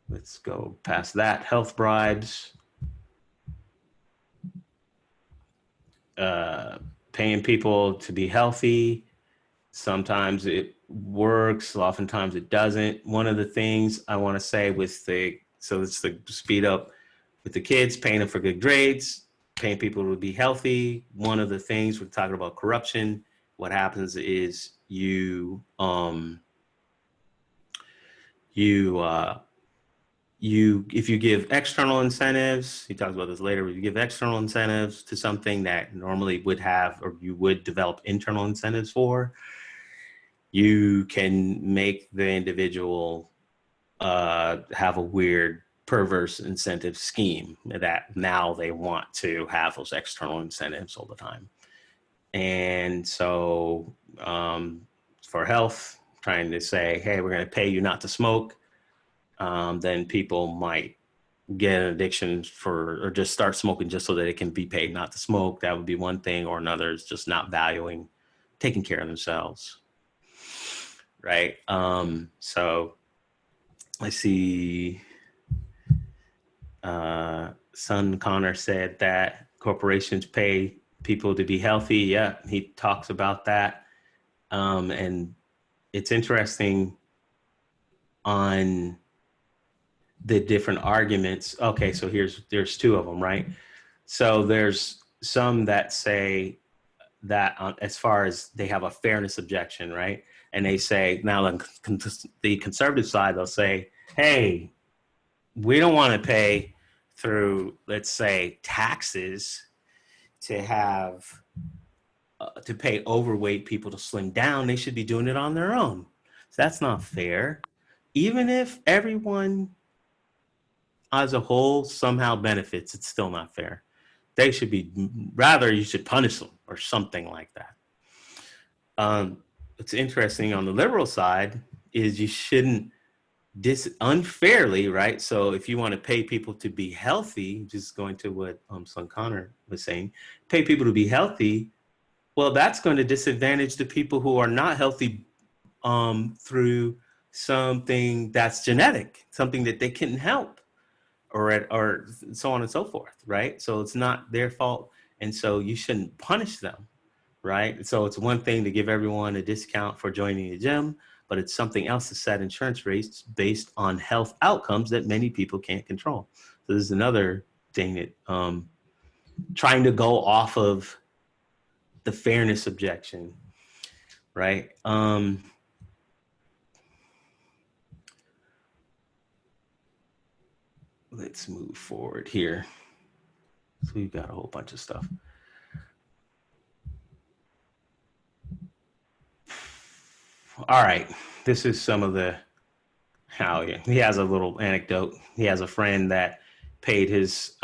Let's go past that. Health bribes. Paying people to be healthy. Sometimes it works, oftentimes it doesn't. One of the things I want to say so it's the speed up with the kids, paying them for good grades, paying people to be healthy. One of the things we're talking about corruption, what happens is if you give external incentives, he talks about this later, if you give external incentives to something that normally would have, or you would develop internal incentives for, you can make the individual have a weird perverse incentive scheme that now they want to have those external incentives all the time. And so for health, trying to say, hey, we're going to pay you not to smoke, then people might get an addiction or just start smoking just so that it can be paid not to smoke. That would be one thing, or another is just not valuing taking care of themselves. Right. So I see Son Connor said that corporations pay people to be healthy. Yeah, he talks about that. And it's interesting on the different arguments. Okay, so there's two of them, right? So there's some that say that as far as they have a fairness objection, right? And they say, now the conservative side, they'll say, hey, we don't want to pay through, let's say, taxes to have to pay overweight people to slim down. They should be doing it on their own. So that's not fair. Even if everyone as a whole somehow benefits, it's still not fair. They should be, rather you should punish them or something like that. What's interesting on the liberal side is you shouldn't unfairly, right? So if you want to pay people to be healthy, just going to what Son Connor was saying, pay people to be healthy, well, that's going to disadvantage the people who are not healthy through something that's genetic, something that they couldn't help. or so on and so forth, right? So it's not their fault. And so you shouldn't punish them, right? So it's one thing to give everyone a discount for joining the gym, but it's something else to set insurance rates based on health outcomes that many people can't control. So this is another thing that trying to go off of the fairness objection, right? Let's move forward here. So we've got a whole bunch of stuff. All right, this is some of the, he has a little anecdote. He has a friend that paid his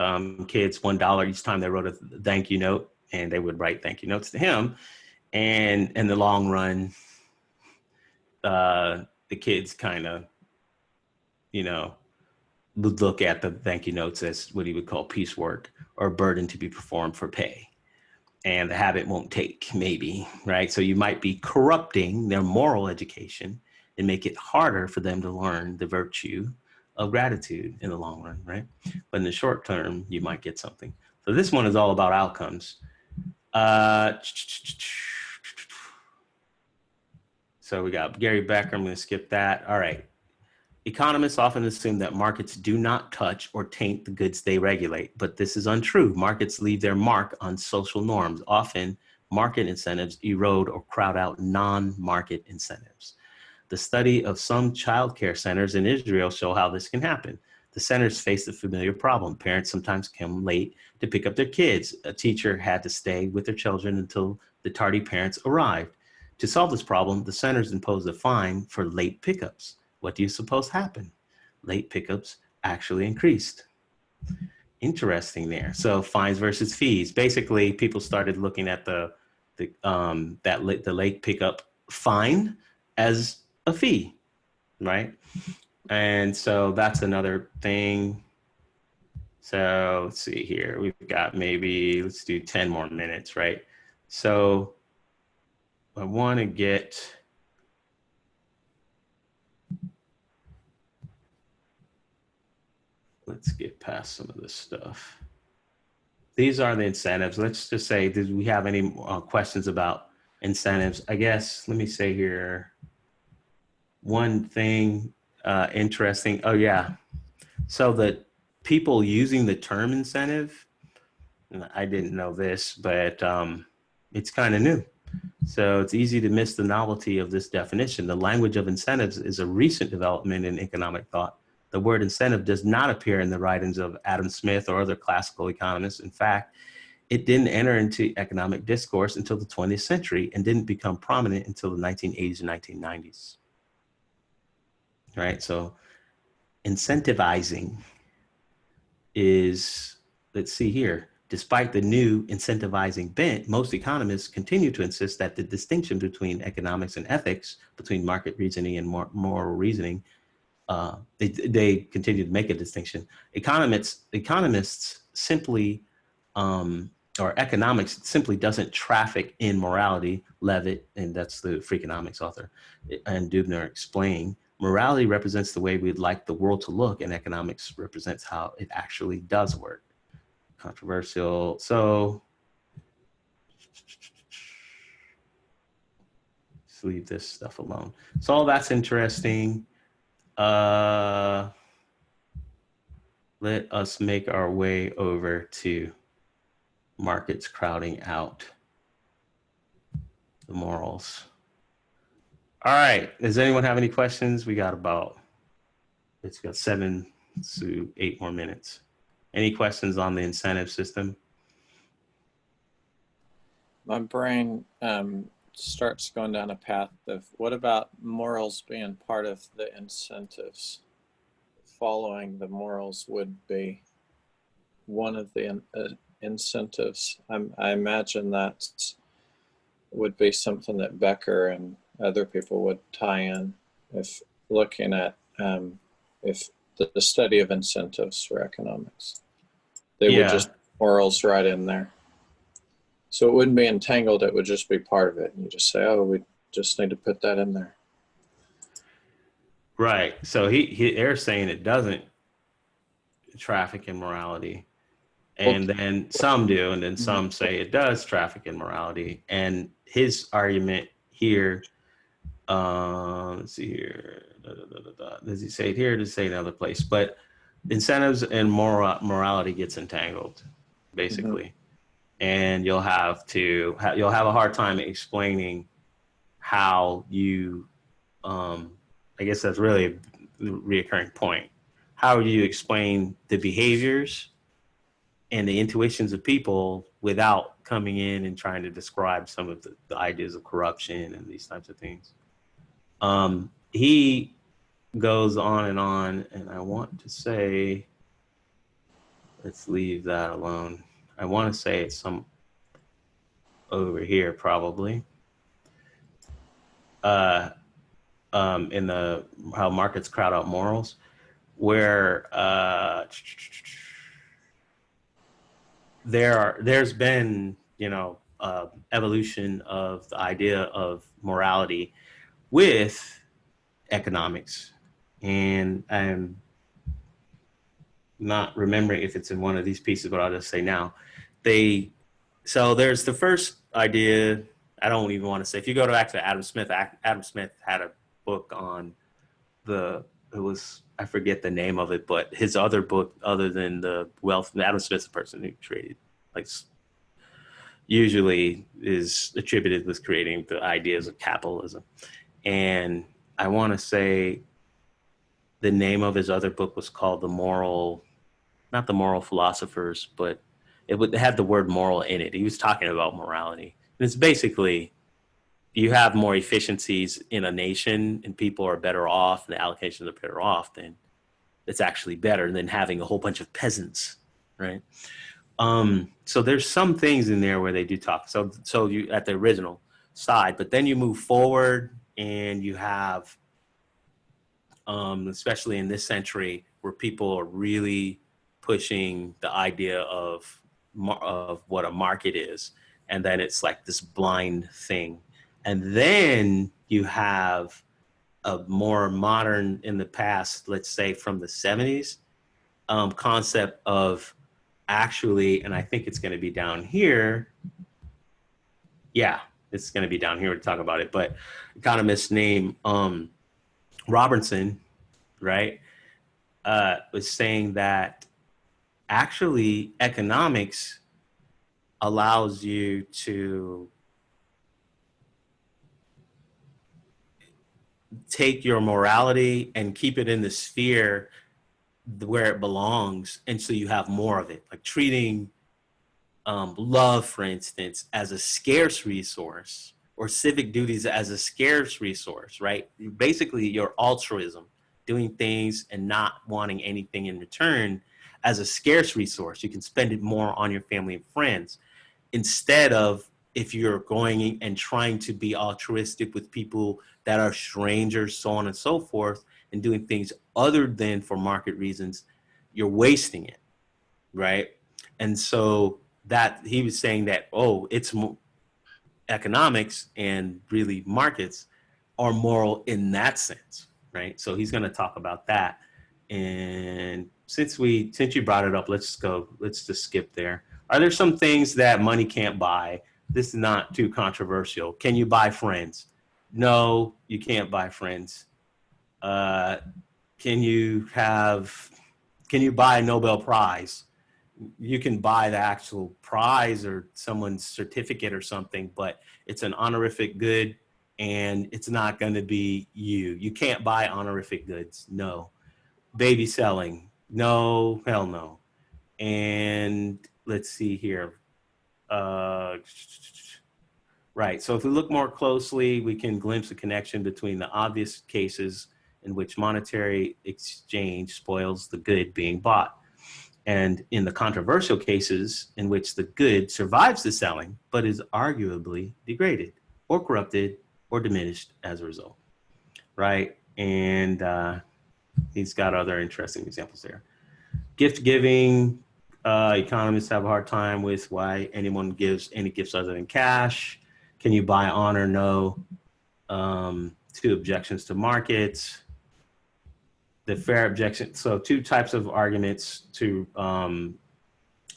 kids $1 each time they wrote a thank you note, and they would write thank you notes to him. And in the long run, the kids kind of, would look at the thank you notes as what he would call piecework or a burden to be performed for pay. And the habit won't take, maybe, right? So you might be corrupting their moral education and make it harder for them to learn the virtue of gratitude in the long run, right? But in the short term, you might get something. So this one is all about outcomes. So we got Gary Becker. I'm going to skip that. All right. Economists often assume that markets do not touch or taint the goods they regulate, but this is untrue. Markets leave their mark on social norms. Often, market incentives erode or crowd out non-market incentives. The study of some childcare centers in Israel show how this can happen. The centers face the familiar problem. Parents sometimes come late to pick up their kids. A teacher had to stay with their children until the tardy parents arrived. To solve this problem, the centers imposed a fine for late pickups. What do you suppose happened? Late pickups actually increased. Interesting there. So fines versus fees. Basically, people started looking at the late pickup fine as a fee, right? And so that's another thing. So let's see here. We've got maybe, let's do 10 more minutes, right? So I want to get, let's get past some of this stuff. These are the incentives. Let's just say, did we have any questions about incentives? I guess, let me say here, one thing interesting. Oh yeah. So the people using the term incentive, I didn't know this, but it's kind of new. So it's easy to miss the novelty of this definition. The language of incentives is a recent development in economic thought. The word incentive does not appear in the writings of Adam Smith or other classical economists. In fact, it didn't enter into economic discourse until the 20th century and didn't become prominent until the 1980s and 1990s. Right? So incentivizing is, let's see here, despite the new incentivizing bent, most economists continue to insist that the distinction between economics and ethics, between market reasoning and moral reasoning, they continue to make a distinction. Economists simply, or economics simply doesn't traffic in morality. Levitt, and that's the Freakonomics author, and Dubner explain, morality represents the way we'd like the world to look, and economics represents how it actually does work. Controversial. So let's leave this stuff alone. So all that's interesting. Let us make our way over to markets crowding out the morals. All right. Does anyone have any questions? We got about, it's got 7 to 8 more minutes. Any questions on the incentive system? My brain starts going down a path of what about morals being part of the incentives? Following the morals would be one of the incentives. I imagine that would be something that Becker and other people would tie in if looking at if the study of incentives for economics. They would just morals right in there. So it wouldn't be entangled, it would just be part of it. And you just say, oh, we just need to put that in there. Right. So they're saying it doesn't traffic in morality. And then some do, and then some say it does traffic in morality. And his argument here, let's see here, does he say it here? Does he say it another place? But incentives and morality gets entangled, basically. And you'll have a hard time explaining how you, I guess that's really a reoccurring point. How do you explain the behaviors and the intuitions of people without coming in and trying to describe some of the ideas of corruption and these types of things? He goes on, and I want to say, let's leave that alone. I want to say it's some over here, probably. In the how markets crowd out morals, where there's been, evolution of the idea of morality with economics, and I'm not remembering if it's in one of these pieces, but I'll just say now. So there's the first idea. I don't even want to say, if you go back to Adam Smith had a book on I forget the name of it, but his other book, other than the wealth, Adam Smith's the person who created, usually is attributed with creating the ideas of capitalism. And I want to say the name of his other book was called not the Moral Philosophers, but it had the word moral in it. He was talking about morality. And it's basically, you have more efficiencies in a nation and people are better off, and the allocations are better off, then it's actually better than having a whole bunch of peasants, right? So there's some things in there where they do talk. So you at the original side, but then you move forward and you have, especially in this century, where people are really pushing the idea of what a market is. And then it's like this blind thing. And then you have a more modern, in the past, let's say from the 70s, concept of actually, and I think it's going to be down here. Yeah, it's going to be down here to talk about it, but economist named Robertson, right, was saying that actually economics allows you to take your morality and keep it in the sphere where it belongs, and so you have more of it, like treating love, for instance, as a scarce resource, or civic duties as a scarce resource, right? Basically, your altruism, doing things and not wanting anything in return, as a scarce resource. You can spend it more on your family and friends, instead of, if you're going and trying to be altruistic with people that are strangers, so on and so forth, and doing things other than for market reasons, you're wasting it, right? And so that he was saying that, it's economics and really markets are moral in that sense, right? So he's going to talk about that. And since you brought it up, let's just skip there. Are there some things that money can't buy? This is not too controversial. Can you buy friends? No, you can't buy friends. Can you buy a Nobel Prize? You can buy the actual prize or someone's certificate or something, but it's an honorific good and it's not going to be you. You can't buy honorific goods. No. Baby selling. No, hell no. And let's see here. Right. So if we look more closely, we can glimpse a connection between the obvious cases in which monetary exchange spoils the good being bought, and in the controversial cases in which the good survives the selling, but is arguably degraded or corrupted or diminished as a result. Right. And he's got other interesting examples there. Gift giving. Economists have a hard time with why anyone gives any gifts other than cash. Can you buy honor? No. 2 objections to markets. the fair objection. So two types of arguments to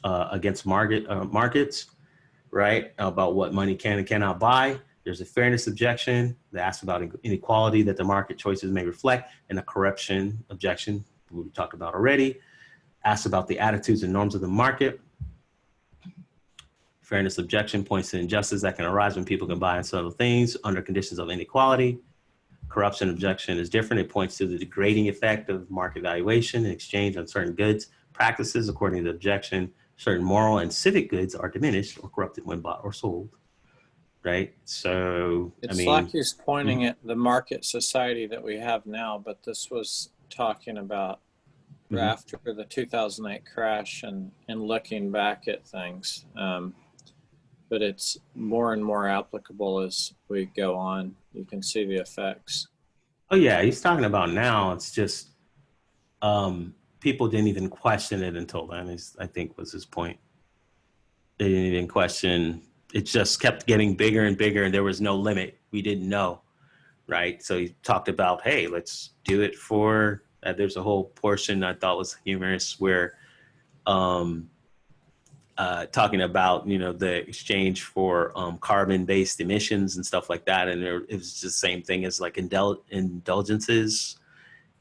against markets, right? About what money can and cannot buy. There's a fairness objection that asks about inequality that the market choices may reflect, and a corruption objection, we talked about already, asks about the attitudes and norms of the market. Fairness objection points to injustice that can arise when people can buy and sell things under conditions of inequality. Corruption objection is different. It points to the degrading effect of market valuation and exchange on certain goods practices. According to the objection, certain moral and civic goods are diminished or corrupted when bought or sold. Right? So, it's like he's pointing at the market society that we have now, but this was talking about after the 2008 crash and looking back at things. But it's more and more applicable as we go on. You can see the effects. Oh yeah, he's talking about now. It's just people didn't even question it until then, I think was his point. They didn't even question. It just kept getting bigger and bigger, and there was no limit. We didn't know, right? So he talked about, hey, let's do it for, there's a whole portion I thought was humorous where talking about, the exchange for carbon-based emissions and stuff like that. And it was just the same thing as like indulgences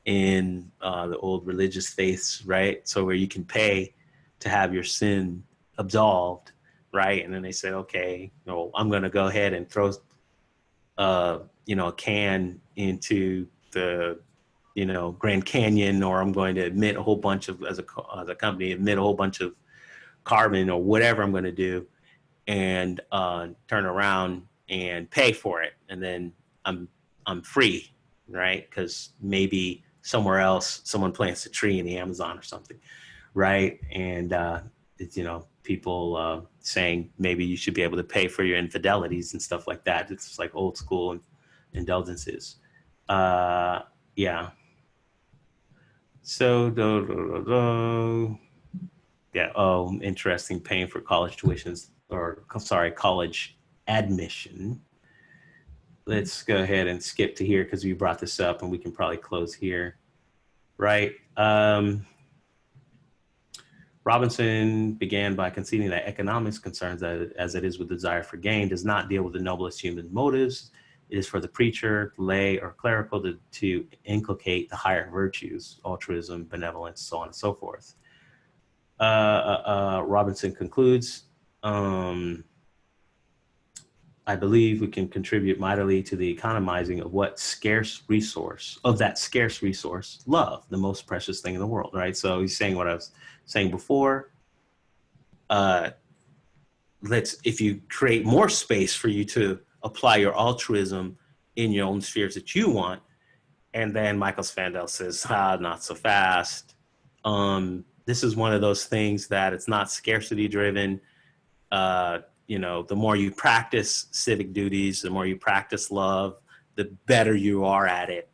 in the old religious faiths, right? So where you can pay to have your sin absolved, right? And then they said, okay, I'm going to go ahead and throw, a can into the, Grand Canyon, or I'm going to emit a whole bunch of, as a company, emit a whole bunch of carbon or whatever I'm going to do, and turn around and pay for it, and then I'm free, right? Because maybe somewhere else someone plants a tree in the Amazon or something, right? And it's, people saying maybe you should be able to pay for your infidelities and stuff like that. It's like old school indulgences. Yeah. So yeah. Oh, interesting. Paying for college tuitions, or college admission. Let's go ahead and skip to here because we brought this up, and we can probably close here, right? Robinson began by conceding that economics concerns, as it is with desire for gain, does not deal with the noblest human motives. It is for the preacher, lay, or clerical to inculcate the higher virtues, altruism, benevolence, so on and so forth. Robinson concludes, I believe we can contribute mightily to the economizing of that scarce resource, love, the most precious thing in the world, right? So he's saying what I was saying before. If you create more space for you to apply your altruism in your own spheres that you want, and then Michael Sandel says, not so fast. This is one of those things that it's not scarcity driven. The more you practice civic duties, the more you practice love, the better you are at it.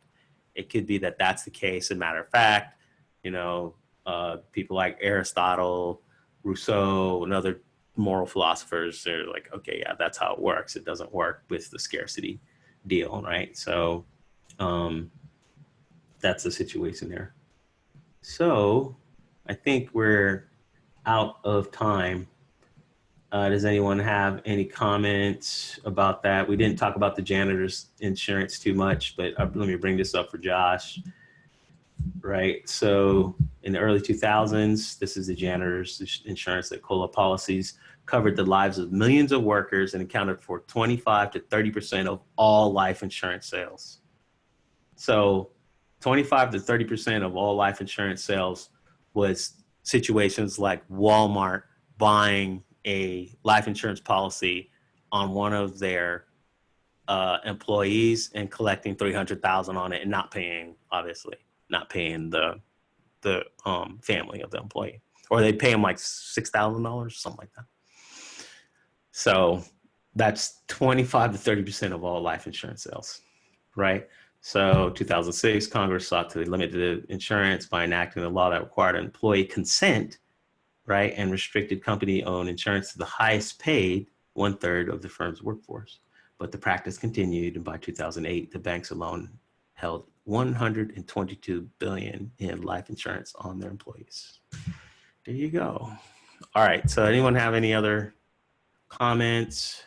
It could be that that's the case. As a matter of fact, people like Aristotle, Rousseau, and other moral philosophers, they're like, okay, yeah, that's how it works. It doesn't work with the scarcity deal, right? So that's the situation there. So I think we're out of time. Does anyone have any comments about that? We didn't talk about the janitor's insurance too much, but let me bring this up for Josh. Right. So in the early 2000s, this is the janitor's insurance that COLA policies covered the lives of millions of workers and accounted for 25 to 30% of all life insurance sales. So 25 to 30% of all life insurance sales was situations like Walmart buying a life insurance policy on one of their employees and collecting $300,000 on it and not paying the family of the employee, or they pay them like $6,000, something like that. So that's 25 to 30% of all life insurance sales, right? So 2006, Congress sought to limit the insurance by enacting a law that required employee consent, right, and restricted company-owned insurance to the highest paid 1/3 of the firm's workforce. But the practice continued, and by 2008, the banks alone held $122 billion in life insurance on their employees. There you go. All right. So anyone have any other comments?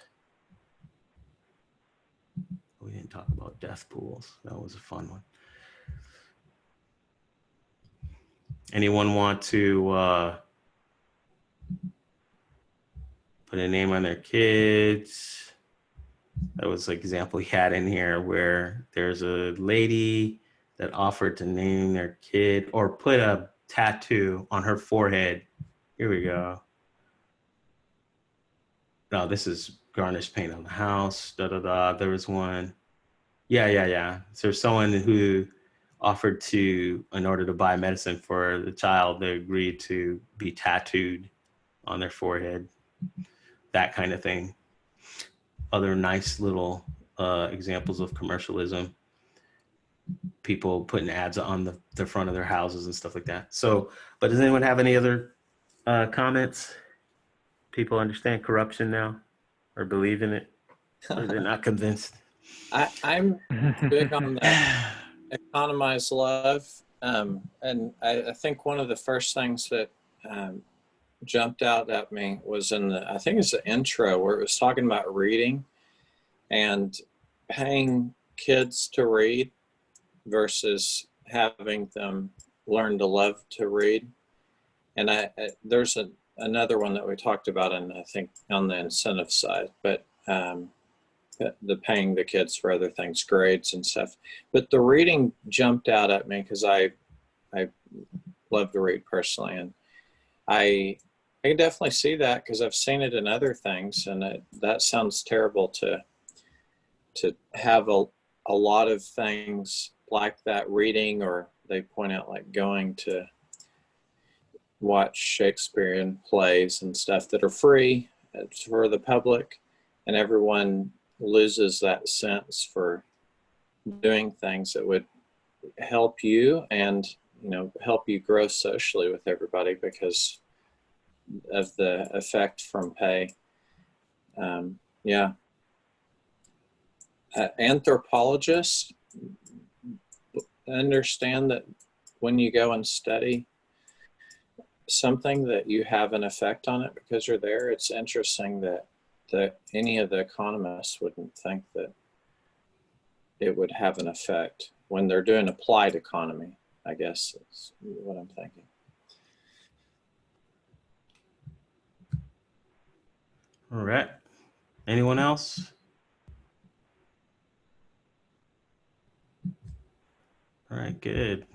We didn't talk about death pools. That was a fun one. Anyone want to put a name on their kids? That was an example he had in here where there's a lady that offered to name their kid or put a tattoo on her forehead. Here we go. No, this is garnish paint on the house. Da da da. There was one. Yeah. So there's someone who offered to, in order to buy medicine for the child, they agreed to be tattooed on their forehead. That kind of thing. Other nice little examples of commercialism. People putting ads on the front of their houses and stuff like that. So, but does anyone have any other comments? People understand corruption now or believe in it? Or they're not convinced? I'm big on that economize love. And I think one of the first things that jumped out at me was I think it's the intro where it was talking about reading and paying kids to read versus having them learn to love to read. And there's another one that we talked about, and I think on the incentive side, but the paying the kids for other things, grades and stuff. But the reading jumped out at me because I love to read personally, and I can definitely see that because I've seen it in other things, and that sounds terrible to have a lot of things like that reading, or they point out like going to watch Shakespearean plays and stuff that are free for the public, and everyone loses that sense for doing things that would help you and help you grow socially with everybody because of the effect from pay. Anthropologists understand that when you go and study something that you have an effect on it because you're there. It's interesting that any of the economists wouldn't think that it would have an effect when they're doing applied economy, I guess is what I'm thinking. All right. Anyone else? All right, good.